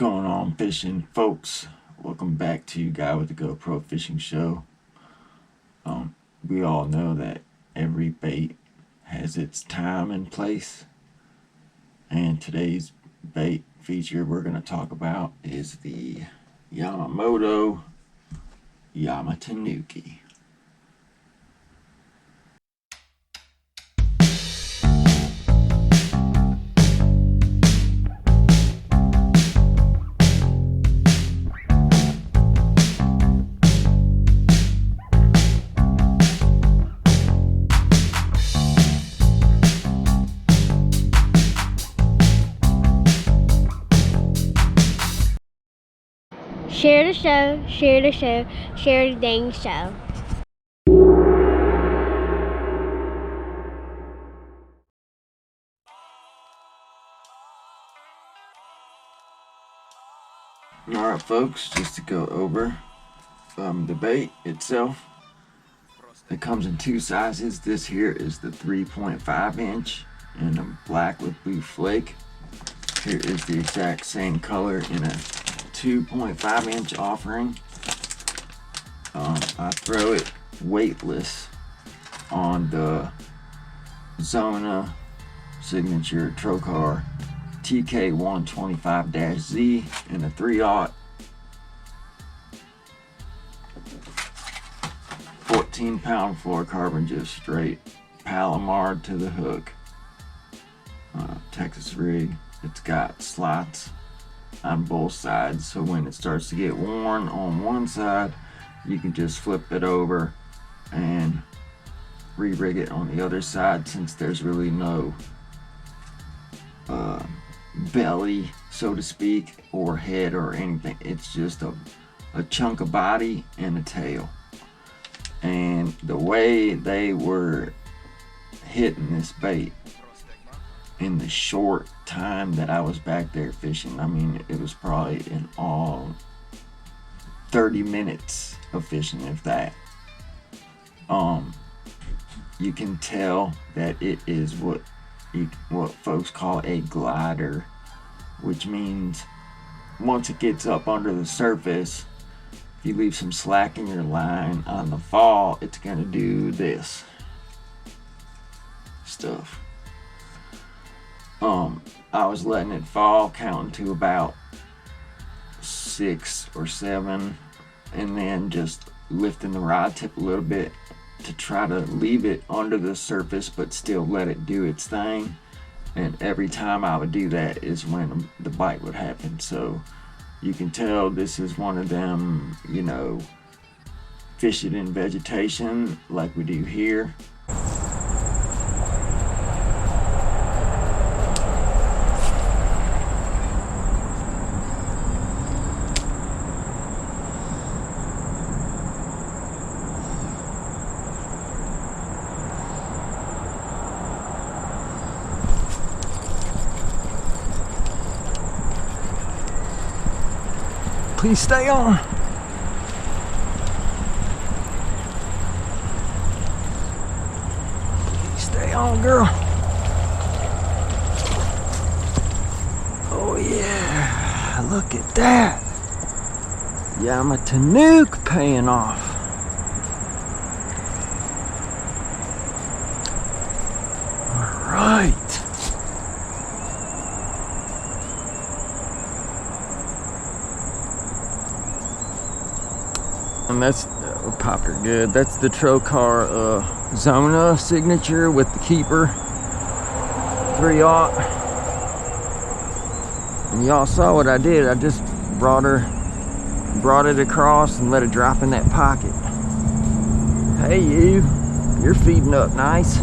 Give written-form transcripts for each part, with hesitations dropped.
What's going on, fishing folks? Welcome back to Guy with the GoPro Fishing Show. We all know that every bait has its time and place, and today's bait feature we're going to talk about is the Yamamoto YamaTanuki. Share the show, share the show, share the dang show. Alright folks, just to go over the bait itself. It comes in two sizes. This here is the 3.5 inch in a black with blue flake. Here is the exact same color in a 2.5 inch offering. I throw it weightless on the Zona signature Trocar TK125-Z in a 3/0. 14-pound fluorocarbon, just straight Palomar to the hook. Texas rig. It's got slots on both sides, so when it starts to get worn on one side, you can just flip it over and re-rig it on the other side, since there's really no belly, so to speak, or head or anything. It's just a chunk of body and a tail. And the way they were hitting this bait in the short time that I was back there fishing, I mean, it was probably in all 30 minutes of fishing, if that. You can tell that it is what folks call a glider, which means once it gets up under the surface, if you leave some slack in your line on the fall, it's gonna do this stuff. I was letting it fall, counting to about 6 or 7, and then just lifting the rod tip a little bit to try to leave it under the surface but still let it do its thing. And every time I would do that is when the bite would happen. So you can tell this is one of them, fish it in vegetation like we do here. Please stay on. Please stay on, girl. Oh yeah, look at that. YamaTanuki paying off. All right. And that's popped her good. That's the Trocar Zona signature with the keeper 3/0. And y'all saw what I did. I just brought it across and let it drop in that pocket. Hey you're feeding up nice.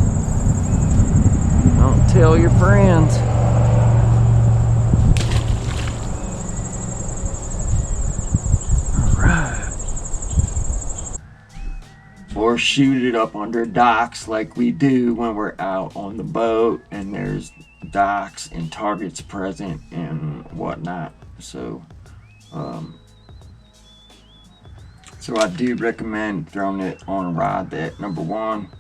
Don't tell your friends. Or shoot it up under docks like we do when we're out on the boat and there's docks and targets present and whatnot. So I do recommend throwing it on a rod that, number one,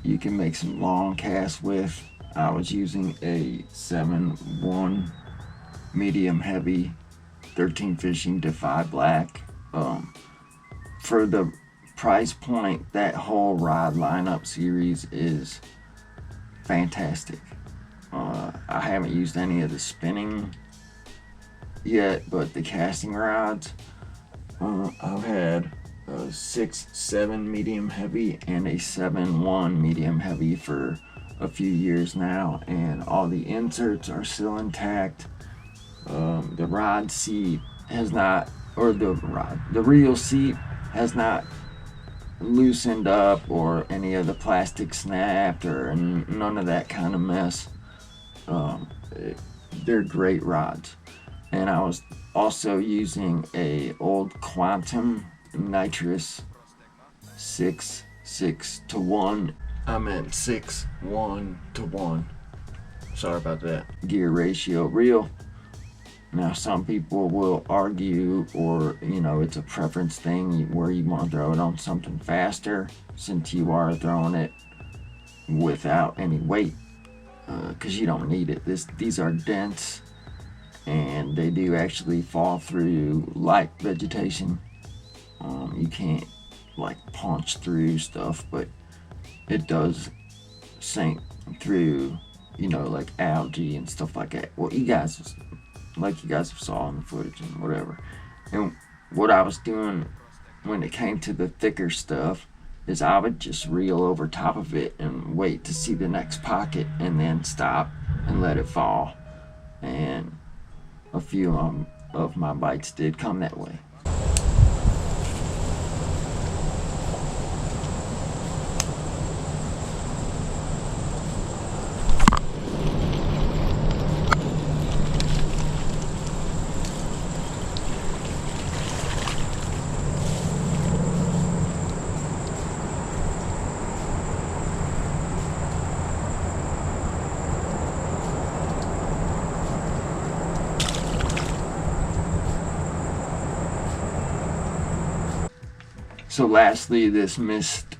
you can make some long casts with. I was using a 7-1 medium heavy, 13 fishing, Defy black. For the price point, that whole rod lineup series is fantastic. I haven't used any of the spinning yet, but the casting rods, I've had a 6.7 medium heavy and a 7.1 medium heavy for a few years now, and all the inserts are still intact. The rod seat has not, or the reel seat has not loosened up, or any of the plastic snapped, or none of that kind of mess. They're great rods. And I was also using a old Quantum nitrous 6:1. I meant 6:1. Sorry about that. Gear ratio reel. Now, some people will argue, or it's a preference thing where you want to throw it on something faster, since you are throwing it without any weight, because you don't need it. These are dense, and they do actually fall through light vegetation. You can't punch through stuff, but it does sink through, algae and stuff like that. Well, you guys have saw in the footage and whatever. And what I was doing when it came to the thicker stuff is I would just reel over top of it and wait to see the next pocket, and then stop and let it fall. And a few of my bites did come that way. So lastly, this missed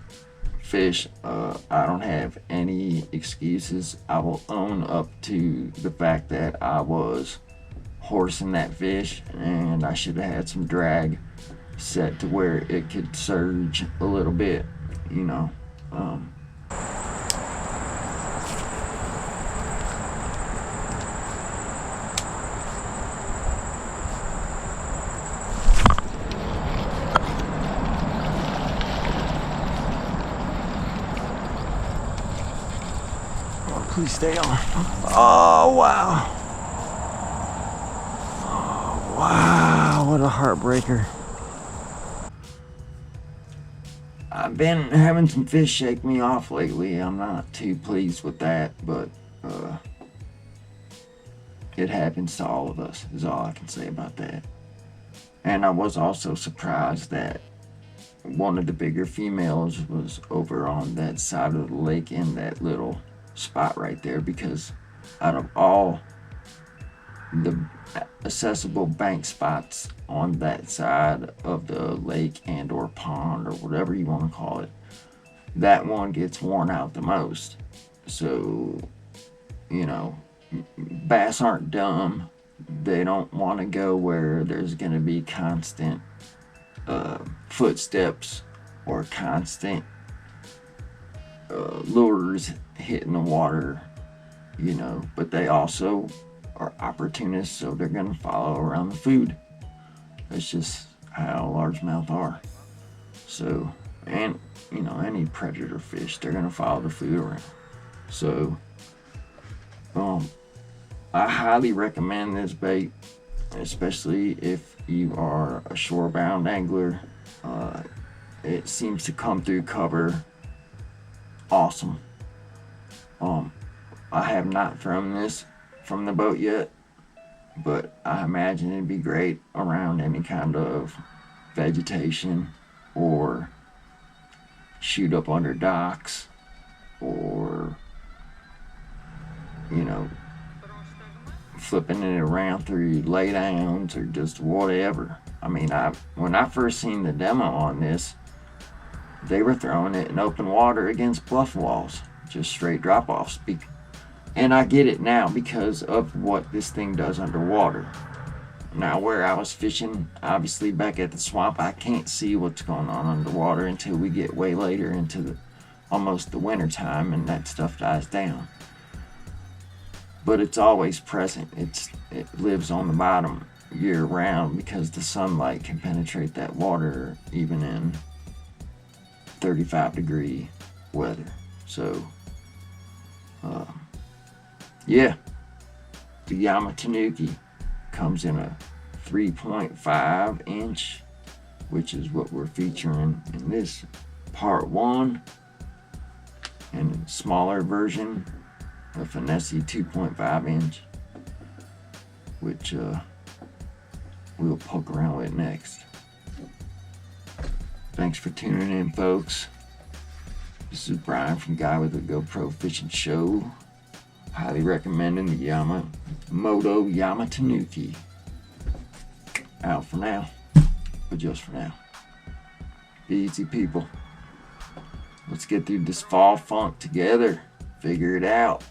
fish, I don't have any excuses. I will own up to the fact that I was horsing that fish, and I should have had some drag set to where it could surge a little bit, Please stay on. Oh, wow. Oh, wow, what a heartbreaker. I've been having some fish shake me off lately. I'm not too pleased with that, but it happens to all of us, is all I can say about that. And I was also surprised that one of the bigger females was over on that side of the lake in that little spot right there, because out of all the accessible bank spots on that side of the lake and or pond or whatever you want to call it, that one gets worn out the most. So bass aren't dumb. They don't want to go where there's going to be constant footsteps or constant lures hitting the water, but they also are opportunists, so they're going to follow around the food. That's just how largemouth are. So, and any predator fish, they're going to follow the food around. So I highly recommend this bait, especially if you are a shorebound angler. It seems to come through cover awesome. I have not thrown this from the boat yet, but I imagine it'd be great around any kind of vegetation, or shoot up under docks, or flipping it around through laydowns, or just whatever. I mean, when I first seen the demo on this, they were throwing it in open water against bluff walls, just straight drop-offs, And I get it now because of what this thing does underwater. Now, where I was fishing, obviously back at the swamp, I can't see what's going on underwater until we get way later into almost the winter time, and that stuff dies down. But it's always present. It lives on the bottom year round because the sunlight can penetrate that water even in 35-degree weather. So, yeah, the YamaTanuki comes in a 3.5 inch, which is what we're featuring in this part 1, and a smaller version, a Finesse 2.5 inch, which we'll poke around with next. Thanks for tuning in, folks. This is Brian from Guy with the GoPro Fishing Show. Highly recommending the Yamamoto YamaTanuki. Out for now, but just for now. Be easy, people. Let's get through this fall funk together. Figure it out.